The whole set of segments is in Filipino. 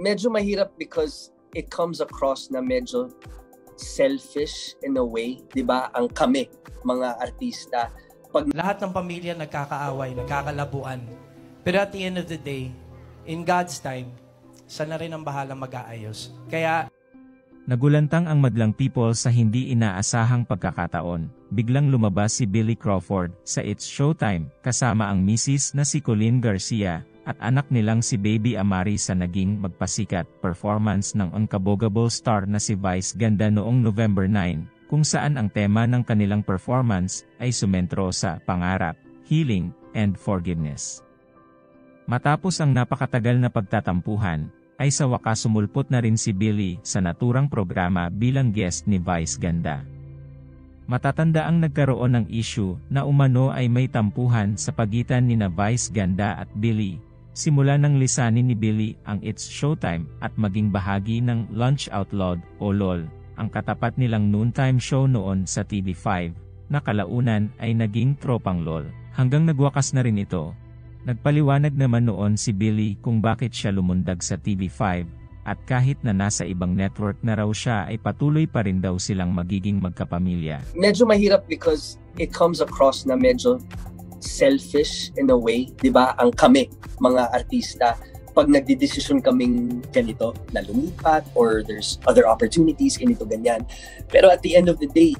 Medyo mahirap because it comes across na medyo selfish in a way, di ba? Ang kami, mga artista. Lahat ng pamilya nagkakaaway, nagkakalabuan. Pero at the end of the day, in God's time, siya na rin ang bahalang mag-aayos. Kaya nagulantang ang madlang people sa hindi inaasahang pagkakataon. Biglang lumabas si Billy Crawford sa It's Showtime kasama ang misis na si Colleen Garcia at anak nilang si Baby Amari sa naging magpasikat performance ng unkabogable star na si Vice Ganda noong November 9, kung saan ang tema ng kanilang performance ay sumentro sa pangarap, healing, and forgiveness. Matapos ang napakatagal na pagtatampuhan, ay sa wakas sumulpot na rin si Billy sa naturang programa bilang guest ni Vice Ganda. Matatanda ang nagkaroon ng issue na umano ay may tampuhan sa pagitan ni Vice Ganda at Billy. Simula nang lisanin ni Billy ang It's Showtime at maging bahagi ng Lunch Out Loud o LOL, ang katapat nilang noontime show noon sa TV5, na kalaunan ay naging tropang LOL. Hanggang nagwakas na rin ito. Nagpaliwanag naman noon si Billy kung bakit siya lumundag sa TV5, at kahit na nasa ibang network na raw siya ay patuloy pa rin daw silang magiging magkapamilya. Medyo mahirap because it comes across na medyo selfish in a way, di ba? Ang kami, mga artista, pag nagdidesisyon kaming ganito, na lumipat or there's other opportunities, ganito, ganyan. Pero at the end of the day,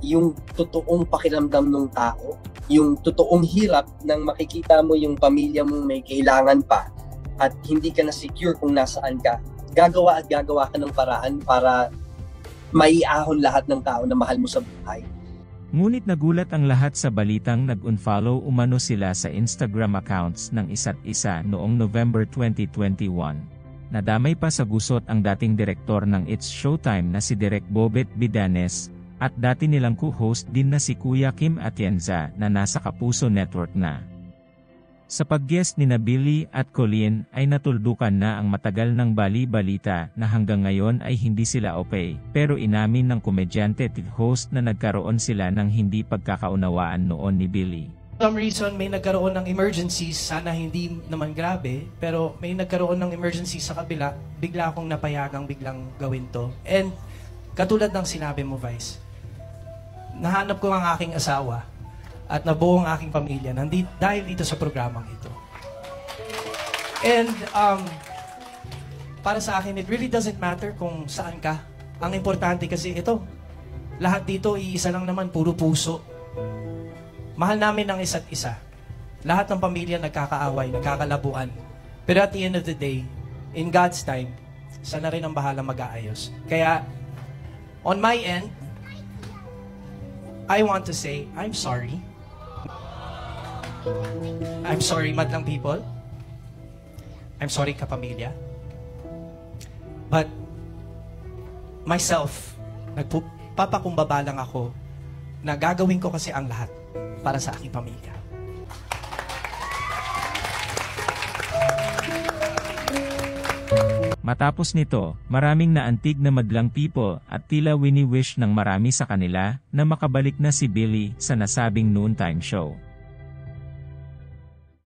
yung totoong pakiramdam ng tao, yung totoong hirap nang makikita mo yung pamilya mong may kailangan pa at hindi ka na secure kung nasaan ka, gagawa ka ng paraan para maiahon lahat ng tao na mahal mo sa buhay. Ngunit nagulat ang lahat sa balitang nag-unfollow umano sila sa Instagram accounts ng isa't isa noong November 2021. Nadamay pa sa gusot ang dating direktor ng It's Showtime na si Direk Bobet Bidanes, at dati nilang co-host din na si Kuya Kim Atienza na nasa Kapuso Network na. Sa pag-guest ni Billy at Colleen ay natuldukan na ang matagal ng bali-balita na hanggang ngayon ay hindi sila okay, pero inamin ng komedyante at host na nagkaroon sila ng hindi pagkakaunawaan noon ni Billy. For some reason may nagkaroon ng emergencies, sana hindi naman grabe, pero may nagkaroon ng emergency sa kabila, bigla akong napayagang biglang gawin to. And katulad ng sinabi mo, Vice, nahanap ko ang aking asawa at nabuo ang aking pamilya dahil dito sa programang ito. And para sa akin, it really doesn't matter kung saan ka. Ang importante kasi ito, lahat dito iisa lang naman, puro puso. Mahal namin ang isa't isa. Lahat ng pamilya nagkakaaway, nagkakalabuan. Pero at the end of the day, in God's time, siya na rin ang bahalang mag-aayos. Kaya, on my end, I want to say, I'm sorry. I'm sorry, madlang people. I'm sorry, kapamilya. But, myself, nagpapakumbaba lang ako na gagawin ko kasi ang lahat para sa aking pamilya. Matapos nito, maraming naantig na madlang people at tila wini-wish ng marami sa kanila na makabalik na si Billy sa nasabing noontime show.